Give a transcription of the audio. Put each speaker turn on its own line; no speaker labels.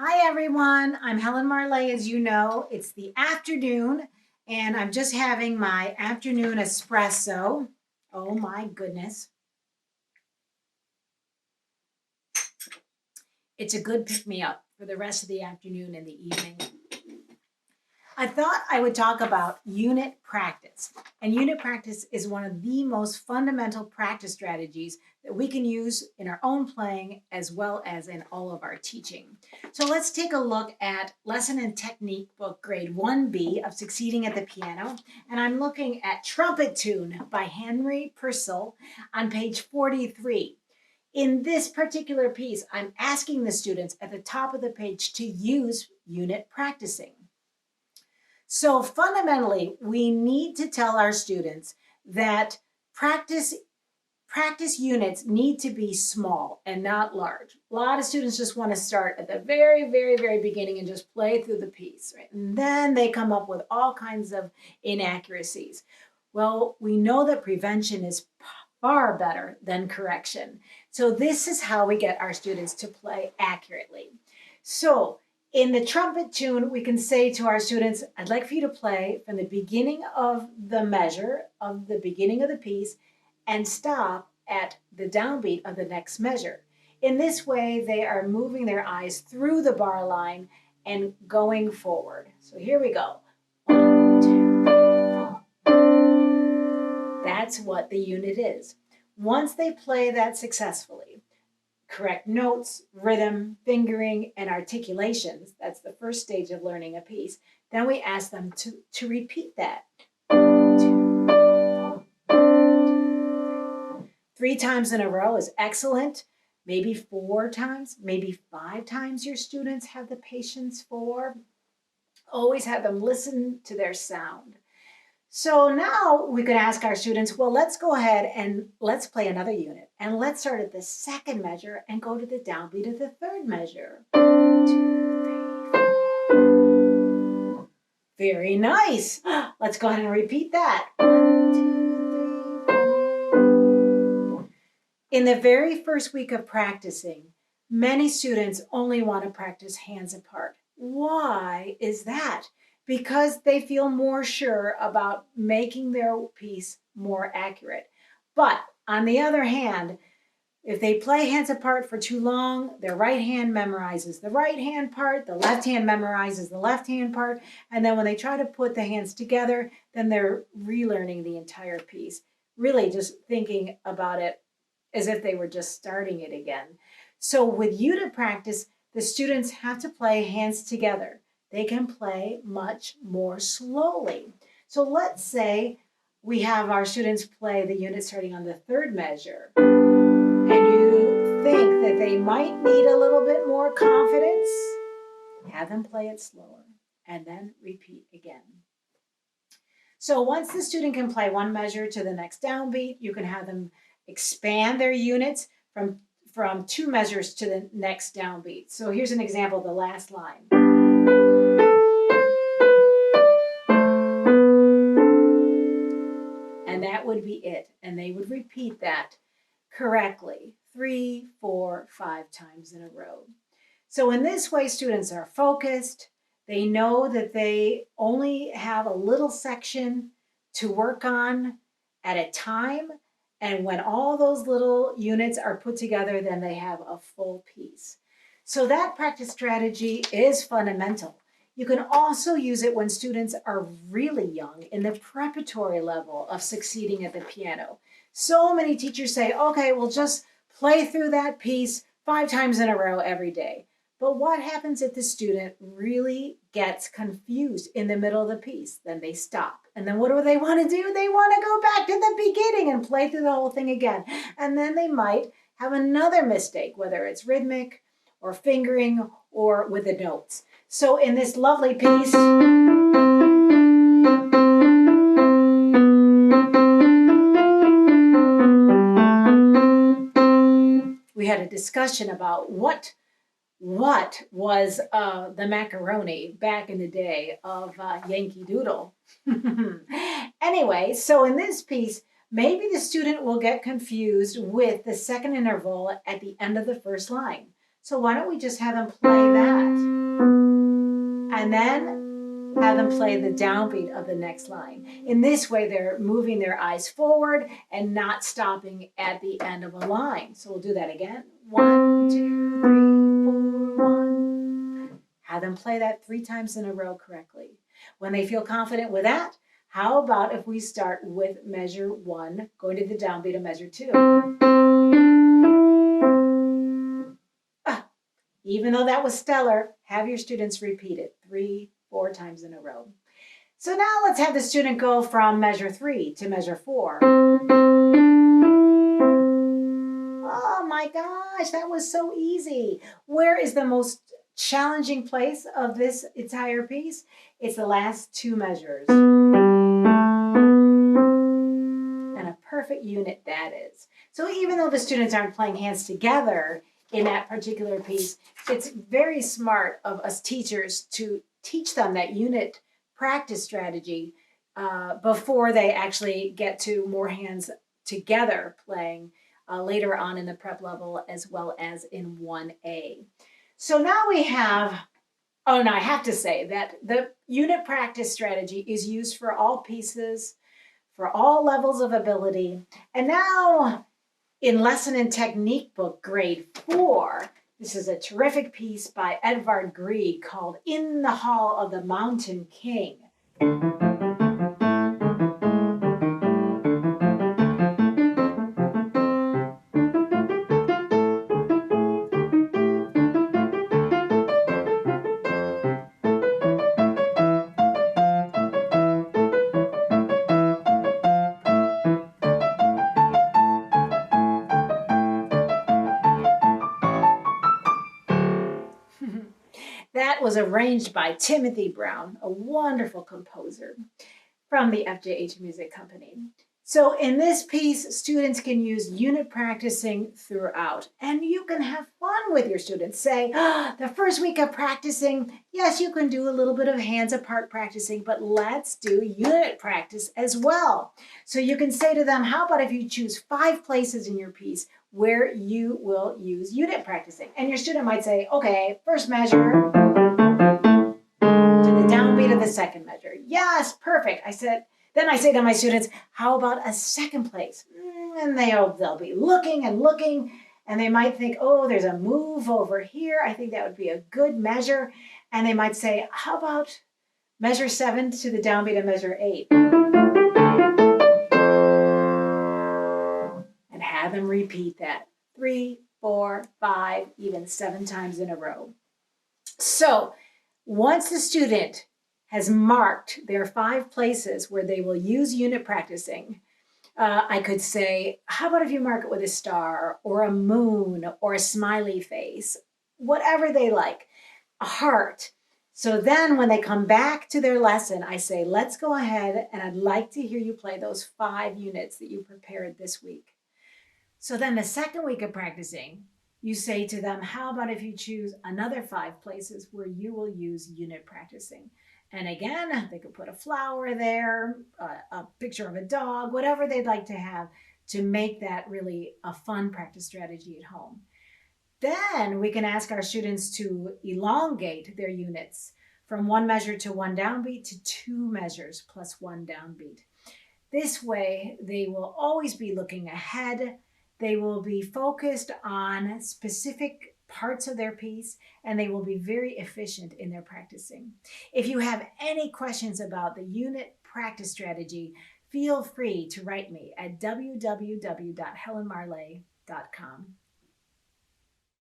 Hi everyone, I'm Helen Marley. As you know, it's the afternoon and I'm just having my afternoon espresso. Oh my goodness. It's a good pick-me-up for the rest of the afternoon and the evening. I thought I would talk about unit practice. And unit practice is one of the most fundamental practice strategies that we can use in our own playing as well as in all of our teaching. So let's take a look at Lesson and Technique book grade 1B of Succeeding at the Piano. And I'm looking at Trumpet Tune by Henry Purcell on page 43. In this particular piece, I'm asking the students at the top of the page to use unit practicing. So fundamentally, we need to tell our students that practice units need to be small and not large. A lot of students just want to start at the very beginning and just play through the piece, right? And then they come up with all kinds of inaccuracies. Well, we know that prevention is far better than correction. So this is how we get our students to play accurately. So in the trumpet tune, we can say to our students, I'd like for you to play from the beginning of the measure, of the beginning of the piece, and stop at the downbeat of the next measure. In this way, they are moving their eyes through the bar line and going forward. So here we go. 1, 2, 3, 4. That's what the unit is. Once they play that successfully, correct notes, rhythm, fingering, and articulations, that's the first stage of learning a piece, then we ask them to repeat that. 2, 3 times in a row is excellent. Maybe 4 times, maybe 5 times your students have the patience for. Always have them listen to their sound. So now we could ask our students, well, let's go ahead and let's play another unit. And let's start at the second measure and go to the downbeat of the third measure. 2, 3, 4. Very nice. Let's go ahead and repeat that. 1, 2, 3, 4. In the very first week of practicing, many students only want to practice hands apart. Why is that? Because they feel more sure about making their piece more accurate. But on the other hand, if they play hands apart for too long, their right hand memorizes the right hand part, the left hand memorizes the left hand part, and then when they try to put the hands together, then they're relearning the entire piece, really just thinking about it as if they were just starting it again. So with unit practice, the students have to play hands together. They can play much more slowly. So let's say we have our students play the unit starting on the third measure, and you think that they might need a little bit more confidence. Have them play it slower and then repeat again. So once the student can play one measure to the next downbeat, you can have them expand their units from 2 measures to the next downbeat. So here's an example of the last line. And that would be it. And they would repeat that correctly 3, 4, 5 times in a row. So in this way, students are focused. They know that they only have a little section to work on at a time. And when all those little units are put together, then they have a full piece. So that practice strategy is fundamental. You can also use it when students are really young in the preparatory level of succeeding at the piano. So many teachers say, okay, we'll just play through that piece 5 times in a row every day. But what happens if the student really gets confused in the middle of the piece? Then they stop. And then what do they want to do? They want to go back to the beginning and play through the whole thing again. And then they might have another mistake, whether it's rhythmic or fingering or with the notes. So in this lovely piece, we had a discussion about what was the macaroni back in the day of Yankee Doodle. Anyway, so in this piece, maybe the student will get confused with the second interval at the end of the first line. So why don't we just have them play that? and then have them play the downbeat of the next line. In this way, they're moving their eyes forward and not stopping at the end of a line. So we'll do that again. 1, 2, 3, 4, 1. Have them play that 3 times in a row correctly. When they feel confident with that, how about if we start with measure 1, going to the downbeat of measure 2. Even though that was stellar, have your students repeat it 3, 4 times in a row. So now let's have the student go from measure 3 to measure 4. Oh my gosh, that was so easy. Where is the most challenging place of this entire piece? It's the last 2 measures. And a perfect unit that is. So even though the students aren't playing hands together in that particular piece, it's very smart of us teachers to teach them that unit practice strategy before they actually get to more hands together playing later on in the prep level as well as in 1A. So now we have, oh no, I have to say that the unit practice strategy is used for all pieces, for all levels of ability. And now in Lesson and Technique book, grade 4, this is a terrific piece by Edvard Grieg called In the Hall of the Mountain King. That was arranged by Timothy Brown, a wonderful composer from the FJH Music Company. So in this piece, students can use unit practicing throughout, and you can have fun with your students. Say, the first week of practicing, yes, you can do a little bit of hands apart practicing, but let's do unit practice as well. So you can say to them, how about if you choose 5 places in your piece where you will use unit practicing? And your student might say, okay, first measure to the downbeat of the second measure. Yes, perfect. Then I say to my students, how about a second place? And they'll be looking and looking, and they might think, oh, there's a move over here. I think that would be a good measure. And they might say, how about measure 7 to the downbeat of measure 8? And have them repeat that 3, 4, 5, even 7 times in a row. So once the student has marked their 5 places where they will use unit practicing, I could say, how about if you mark it with a star or a moon or a smiley face, whatever they like, a heart. So then when they come back to their lesson, I say, let's go ahead and I'd like to hear you play those 5 units that you prepared this week. So then the second week of practicing, you say to them, how about if you choose another 5 places where you will use unit practicing? And again, they could put a flower there, a picture of a dog, whatever they'd like to have to make that really a fun practice strategy at home. Then we can ask our students to elongate their units from 1 measure to 1 downbeat to 2 measures plus 1 downbeat. This way, they will always be looking ahead. They will be focused on specific parts of their piece, and they will be very efficient in their practicing. If you have any questions about the unit practice strategy, feel free to write me at www.helenmarley.com.